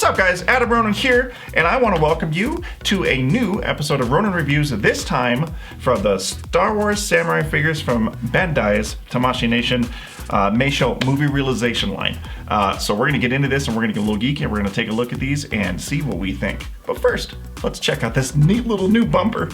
What's up guys, Adam Ronin here, and I want to welcome you to a new episode of Ronin Reviews, this time from the Star Wars Samurai figures from Bandai's Tamashii Nation Meisho movie realization line. So we're going to get into this and we're going to get a little geeky and we're going to take a look at these and see what we think. But first, let's check out this neat little new bumper.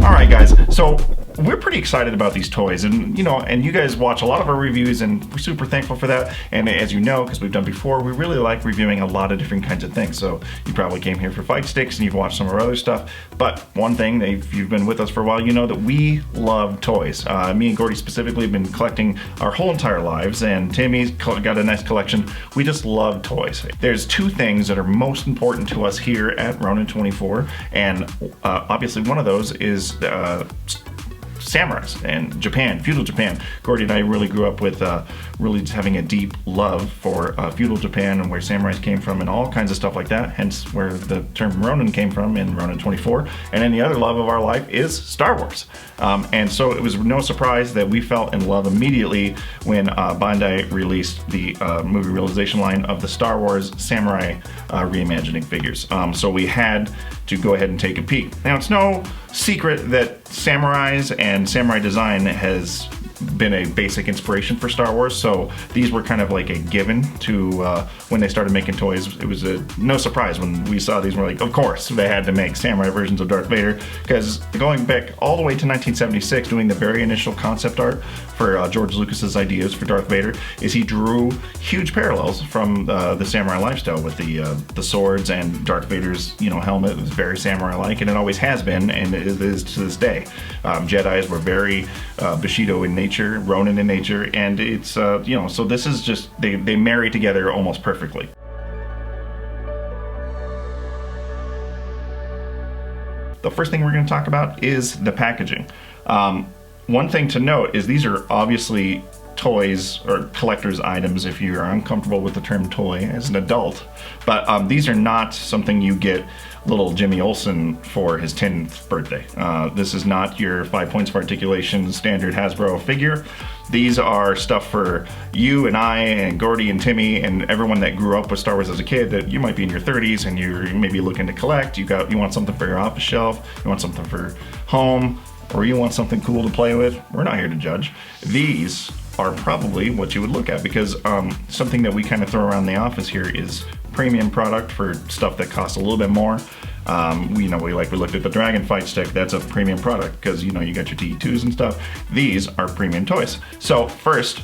Alright guys, so we're pretty excited about these toys, and you guys watch a lot of our reviews and we're super thankful for that. And as you know, because we've done before, we really like reviewing a lot of different kinds of things. So you probably came here for fight sticks and you've watched some of our other stuff. But one thing, if you've been with us for a while, you know that we love toys. Me and Gordy specifically have been collecting our whole entire lives, and Timmy's got a nice collection. We just love toys. There's two things that are most important to us here at Ronin 24, and obviously one of those is samurais and Japan, feudal Japan. Gordy and I really grew up with really just having a deep love for feudal Japan and where samurais came from and all kinds of stuff like that, hence where the term Ronin came from in Ronin 24. And then the other love of our life is Star Wars. And so it was no surprise that we fell in love immediately when Bandai released the movie realization line of the Star Wars Samurai reimagining figures. So we had to go ahead and take a peek. Now it's no secret that samurais and samurai design has been a basic inspiration for Star Wars, so these were kind of like a given to when they started making toys. It was no surprise when we saw these. We're like, of course they had to make samurai versions of Darth Vader, because going back all the way to 1976, doing the very initial concept art for George Lucas's ideas for Darth Vader, is he drew huge parallels from the samurai lifestyle with the swords, and Darth Vader's helmet was very samurai-like, and it always has been, and it is to this day. Jedis were very Bushido in nature, Ronin in nature, and it's so this is just they marry together almost perfectly. The first thing we're going to talk about is the packaging. One thing to note is these are obviously toys or collector's items if you're uncomfortable with the term toy as an adult, but these are not something you get little Jimmy Olsen for his 10th birthday. This is not your 5 points for articulation standard Hasbro figure. These are stuff for you and I and Gordy and Timmy and everyone that grew up with Star Wars as a kid, that you might be in your 30s and you're maybe looking to collect. You want something for your office shelf, you want something for home, or you want something cool to play with. We're not here to judge. These are probably what you would look at, because something that we kind of throw around the office here is premium product for stuff that costs a little bit more. We looked at the Dragon Fight Stick. That's a premium product because you got your TE2s and stuff. These are premium toys. So first,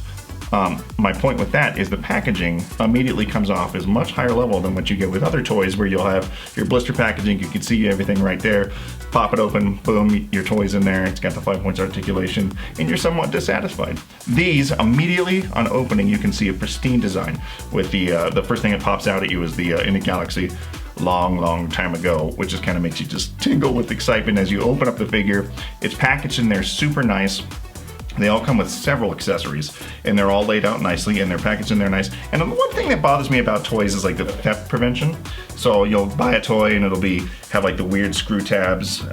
my point with that is the packaging immediately comes off as much higher level than what you get with other toys, where you'll have your blister packaging, you can see everything right there, pop it open, boom, your toy's in there, it's got the 5 points articulation, and you're somewhat dissatisfied. These, immediately on opening, you can see a pristine design with the first thing that pops out at you is the In a Galaxy long time ago, which just kind of makes you just tingle with excitement as you open up the figure. It's packaged in there super nice. They all come with several accessories, and they're all laid out nicely, and they're packaged in there nice. And the one thing that bothers me about toys is like the theft prevention. So you'll buy a toy and it'll have like the weird screw tabs,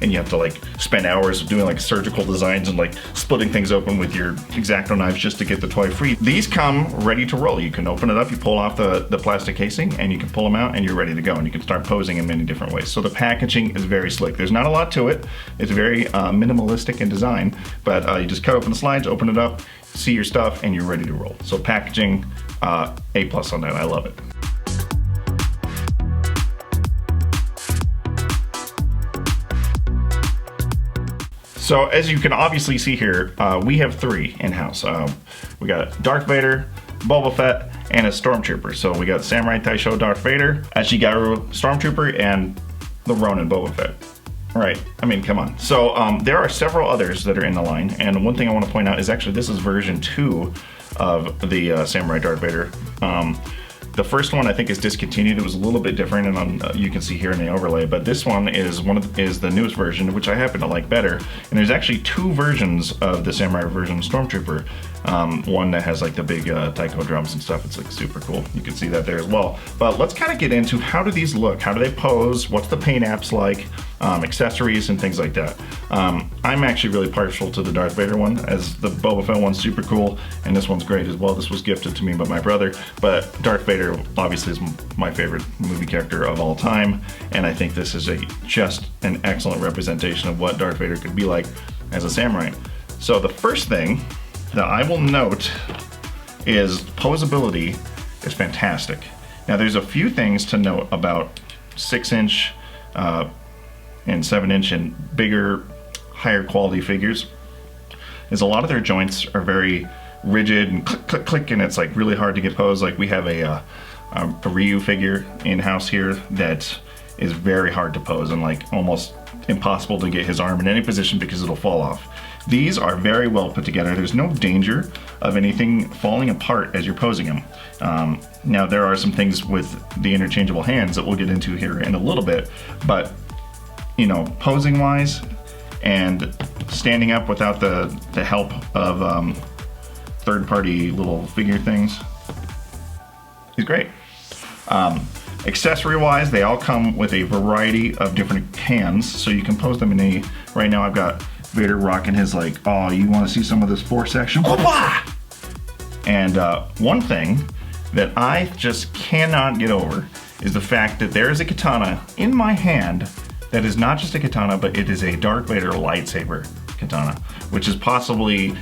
and you have to like spend hours doing like surgical designs and like splitting things open with your X-Acto knives just to get the toy free. These come ready to roll. You can open it up, you pull off the plastic casing, and you can pull them out and you're ready to go, and you can start posing in many different ways. So the packaging is very slick. There's not a lot to it. It's very minimalistic in design, but you just cut open the slides, open it up, see your stuff, and you're ready to roll. So packaging, A+ on that. I love it. So as you can obviously see here, we have three in-house. We got Darth Vader, Boba Fett, and a Stormtrooper. So we got Samurai Taisho Darth Vader, Ashigaru Stormtrooper, and the Ronin Boba Fett. Right, I mean, come on. So there are several others that are in the line, and one thing I want to point out is actually this is version 2 of the Samurai Darth Vader. The first one I think is discontinued. It was a little bit different, and you can see here in the overlay. But this one is the newest version, which I happen to like better. And there's actually two versions of the Samurai version Stormtrooper. One that has like the big taiko drums and stuff. It's like super cool. You can see that there as well. But let's kind of get into how do these look? How do they pose? What's the paint apps like? accessories and things like that. I'm actually really partial to the Darth Vader one, as the Boba Fett one's super cool, and this one's great as well. This was gifted to me by my brother, but Darth Vader obviously is my favorite movie character of all time, and I think this is just an excellent representation of what Darth Vader could be like as a samurai. So the first thing that I will note is posability is fantastic. Now there's a few things to note about 6-inch and 7-inch and bigger, higher quality figures, is a lot of their joints are very rigid and click, click, click, and it's like really hard to get posed. Like we have a Ryu figure in-house here that is very hard to pose and like almost impossible to get his arm in any position because it'll fall off. These are very well put together. There's no danger of anything falling apart as you're posing them. Now there are some things with the interchangeable hands that we'll get into here in a little bit, but you know, posing wise and standing up without the help of third-party little figure things is great. Accessory wise, they all come with a variety of different hands, so you can pose them in right now I've got Vader rocking his like, oh, you want to see some of this force action? And one thing that I just cannot get over is the fact that there is a katana in my hand that is not just a katana, but it is a Darth Vader lightsaber katana, which is possibly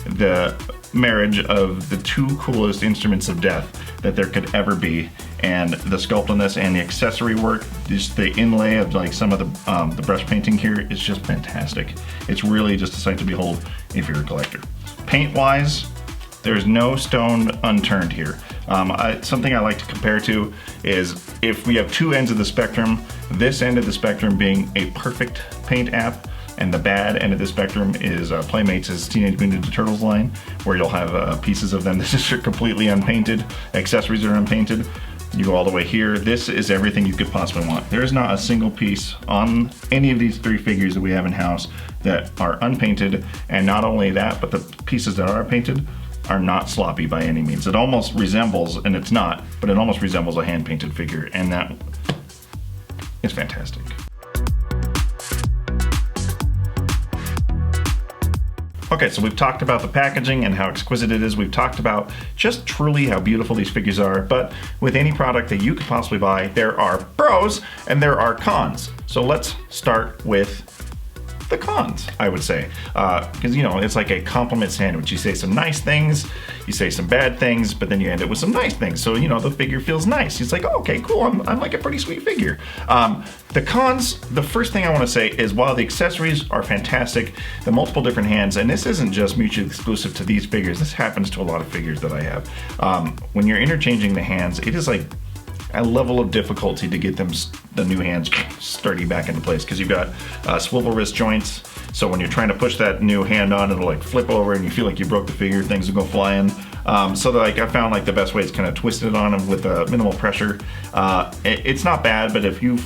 the marriage of the two coolest instruments of death that there could ever be. And the sculpt on this and the accessory work, just the inlay of like some of the brush painting here is just fantastic. It's really just a sight to behold if you're a collector. Paint wise, there's no stone unturned here. Something I like to compare to is if we have two ends of the spectrum, this end of the spectrum being a perfect paint app, and the bad end of the spectrum is Playmates' Teenage Mutant Ninja Turtles line, where you'll have pieces of them that just are completely unpainted, accessories that are unpainted. You go all the way here. This is everything you could possibly want. There's not a single piece on any of these three figures that we have in house that are unpainted, and not only that, but the pieces that are painted are not sloppy by any means. It almost resembles, and it's not, but it almost resembles a hand-painted figure, and that is fantastic. Okay, so we've talked about the packaging and how exquisite it is. We've talked about just truly how beautiful these figures are, but with any product that you could possibly buy, there are pros and there are cons. So let's start with the cons, I would say. Because, you know, it's like a compliment sandwich. You say some nice things, you say some bad things, but then you end it with some nice things. So, you know, the figure feels nice. It's like, oh, okay, cool, I'm like a pretty sweet figure. The cons, the first thing I want to say is while the accessories are fantastic, the multiple different hands, and this isn't just mutually exclusive to these figures, this happens to a lot of figures that I have. When you're interchanging the hands, it is like a level of difficulty to get them, the new hands, sturdy back into place, because you've got swivel wrist joints, so when you're trying to push that new hand on, it'll like flip over and you feel like you broke the figure, things will go flying. So like I found like the best way is kind of twist it on them with minimal pressure. It's not bad, but if you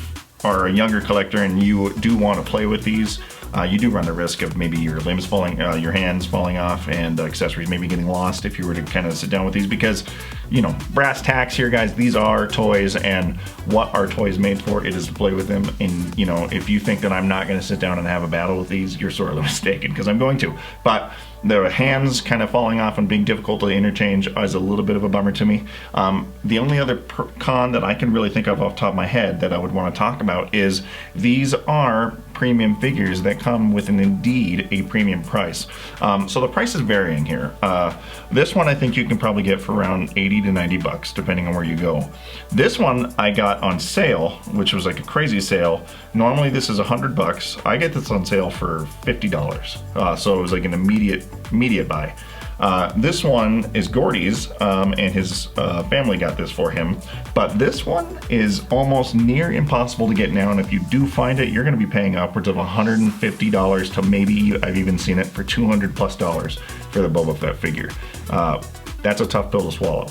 are a younger collector and you do want to play with these, you do run the risk of maybe your limbs falling, your hands falling off, and accessories maybe getting lost if you were to kind of sit down with these, because, you know, brass tacks here, guys, these are toys, and what are toys made for? It is to play with them. And, you know, if you think that I'm not going to sit down and have a battle with these, you're sorely mistaken, because I'm going to. But the hands kind of falling off and being difficult to interchange is a little bit of a bummer to me. The only other con that I can really think of off the top of my head that I would want to talk about is these are premium figures that come with indeed a premium price. So the price is varying here. This one I think you can probably get for around 80 to 90 bucks depending on where you go. This one I got on sale, which was like a crazy sale. Normally this is 100 bucks. I get this on sale for $50. So it was like an immediate buy. This one is Gordy's, and his family got this for him, but this one is almost near impossible to get now, and if you do find it, you're going to be paying upwards of $150 to maybe, I've even seen it for $200+ for the Boba Fett figure. That's a tough pill to swallow.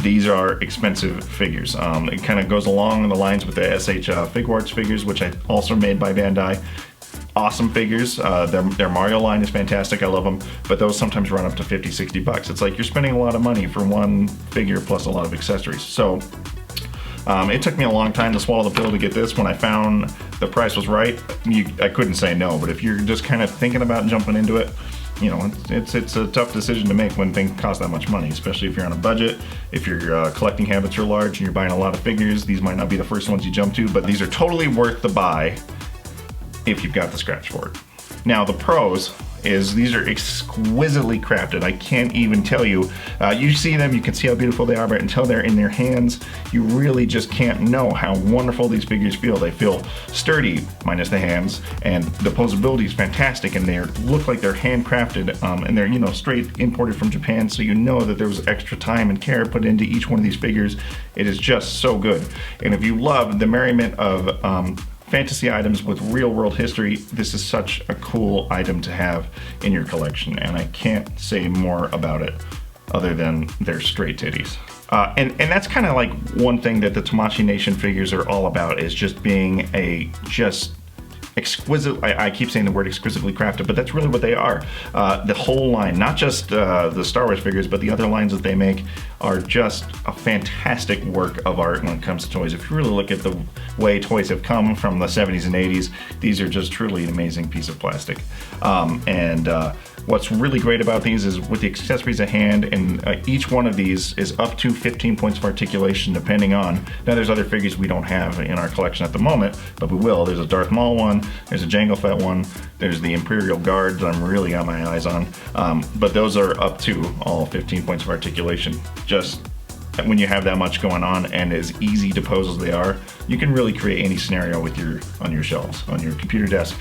These are expensive figures. It kind of goes along the lines with the SH Figuarts figures, which I also made by Bandai. Awesome figures. Their Mario line is fantastic. I love them, but those sometimes run up to 50, 60 bucks. It's like you're spending a lot of money for one figure plus a lot of accessories. So It took me a long time to swallow the pill to get this. When I found the price was right, I couldn't say no. But if you're just kind of thinking about jumping into it, you know, it's a tough decision to make when things cost that much money, especially if you're on a budget. If your collecting habits are large and you're buying a lot of figures, these might not be the first ones you jump to, but these are totally worth the buy if you've got the scratch for it. Now, the pros is these are exquisitely crafted. I can't even tell you. You see them, you can see how beautiful they are, but until they're in their hands, you really just can't know how wonderful these figures feel. They feel sturdy, minus the hands, and the posability is fantastic, and they look like they're handcrafted, and they're, you know, straight imported from Japan, so you know that there was extra time and care put into each one of these figures. It is just so good. And if you love the merriment of fantasy items with real world history, this is such a cool item to have in your collection, and I can't say more about it other than they're straight titties. And that's kind of like one thing that the Tamashii Nation figures are all about, is just being exquisite. I keep saying the word exquisitely crafted, but that's really what they are. The whole line, not just the Star Wars figures, but the other lines that they make are just a fantastic work of art when it comes to toys. If you really look at the way toys have come from the 70s and 80s, these are just truly an amazing piece of plastic. What's really great about these is with the accessories at hand, and each one of these is up to 15 points of articulation depending on. Now there's other figures we don't have in our collection at the moment, but we will. There's a Darth Maul one, there's a Jango Fett one, there's the Imperial Guard that I'm really got my eyes on, but those are up to all 15 points of articulation. Just when you have that much going on and as easy to pose as they are, you can really create any scenario with on your shelves, on your computer desk,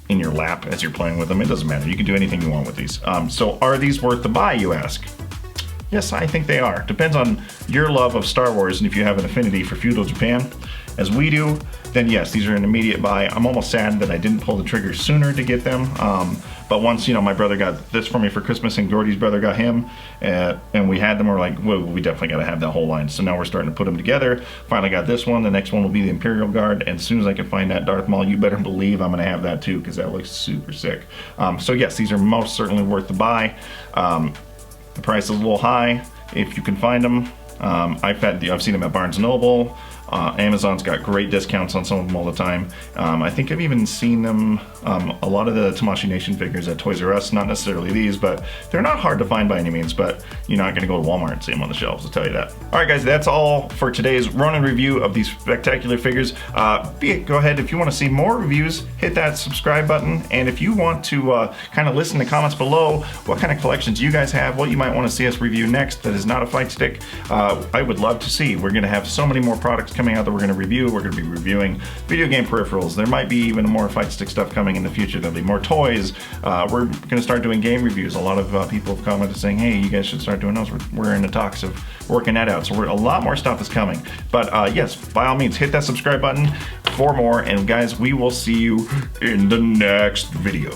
in your lap as you're playing with them. It doesn't matter. You can do anything you want with these. So are these worth the buy, you ask? Yes, I think they are. Depends on your love of Star Wars and if you have an affinity for feudal Japan, as we do, then yes, these are an immediate buy. I'm almost sad that I didn't pull the trigger sooner to get them. But once, you know, my brother got this for me for Christmas and Gordy's brother got him, and we had them, we're like, well, we definitely got to have that whole line. So now we're starting to put them together. Finally got this one. The next one will be the Imperial Guard. And as soon as I can find that Darth Maul, you better believe I'm going to have that too, because that looks super sick. So yes, these are most certainly worth the buy. The price is a little high if you can find them. I've seen them at Barnes & Noble. Amazon's got great discounts on some of them all the time. I think I've even seen them, a lot of the Tamashii Nation figures at Toys R Us, not necessarily these, but they're not hard to find by any means, but you're not gonna go to Walmart and see them on the shelves, I'll tell you that. All right guys, that's all for today's Ronin review of these spectacular figures. Go ahead, if you wanna see more reviews, hit that subscribe button, and if you want to kind of listen in the comments below what kind of collections you guys have, what you might wanna see us review next that is not a fight stick, I would love to see. We're gonna have so many more products coming out that we're going to review. We're going to be reviewing video game peripherals. There might be even more fight stick stuff coming in the future. There'll be more toys. We're going to start doing game reviews. A lot of people have commented saying, hey, you guys should start doing those. We're in the talks of working that out. So a lot more stuff is coming. But yes, by all means, hit that subscribe button for more. And guys, we will see you in the next video.